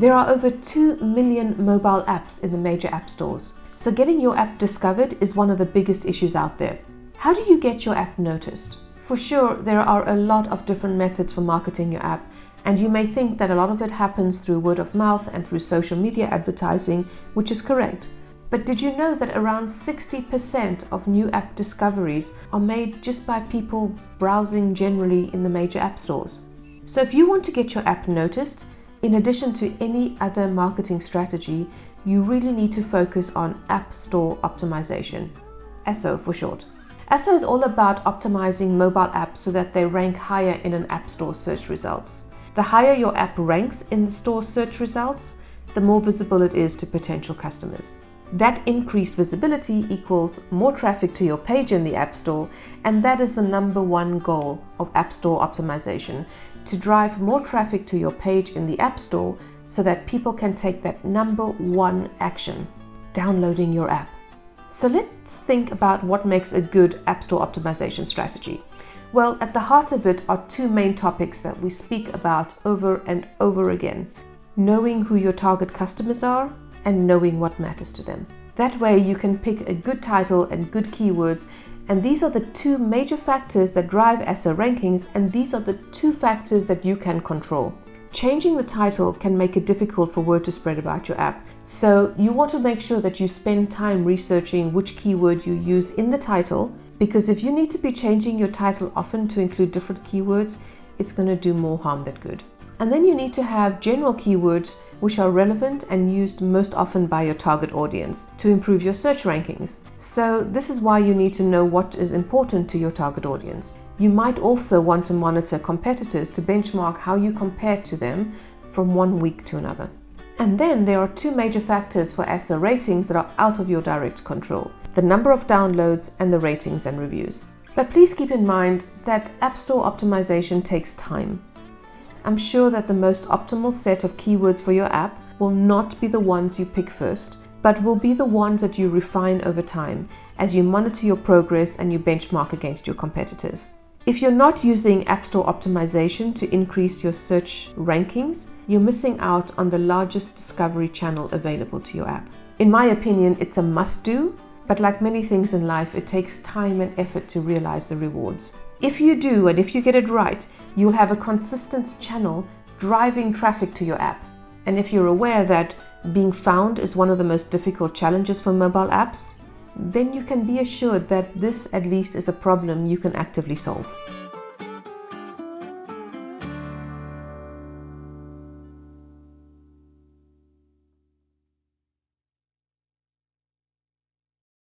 There are over 2 million mobile apps in the major app stores, so getting your app discovered is one of the biggest issues out there. How do you get your app noticed? For sure, there are a lot of different methods for marketing your app, and you may think that a lot of it happens through word of mouth and through social media advertising, which is correct. But did you know that around 60% of new app discoveries are made just by people browsing generally in the major app stores? So if you want to get your app noticed, in addition to any other marketing strategy, you really need to focus on App Store Optimization, ASO for short. ASO is all about optimizing mobile apps so that they rank higher in an app store search results. The higher your app ranks in the store search results, the more visible it is to potential customers. That increased visibility equals more traffic to your page in the App Store, and that is the number one goal of App Store Optimization, to drive more traffic to your page in the App Store so that people can take that number one action, downloading your app. So let's think about what makes a good App Store Optimization strategy. Well, at the heart of it are two main topics that we speak about over and over again: knowing who your target customers are and knowing what matters to them. That way you can pick a good title and good keywords, and these are the two major factors that drive ASO rankings, and these are the two factors that you can control. Changing the title can make it difficult for word to spread about your app, so you want to make sure that you spend time researching which keyword you use in the title, because if you need to be changing your title often to include different keywords, it's going to do more harm than good. And then you need to have general keywords which are relevant and used most often by your target audience to improve your search rankings. So this is why you need to know what is important to your target audience. You might also want to monitor competitors to benchmark how you compare to them from one week to another. And then there are two major factors for ASO ratings that are out of your direct control: the number of downloads and the ratings and reviews. But please keep in mind that App Store Optimization takes time. I'm sure that the most optimal set of keywords for your app will not be the ones you pick first, but will be the ones that you refine over time as you monitor your progress and you benchmark against your competitors. If you're not using App Store Optimization to increase your search rankings, you're missing out on the largest discovery channel available to your app. In my opinion, it's a must-do, but like many things in life, it takes time and effort to realize the rewards. If you do, and if you get it right, you'll have a consistent channel driving traffic to your app. And if you're aware that being found is one of the most difficult challenges for mobile apps, then you can be assured that this at least is a problem you can actively solve.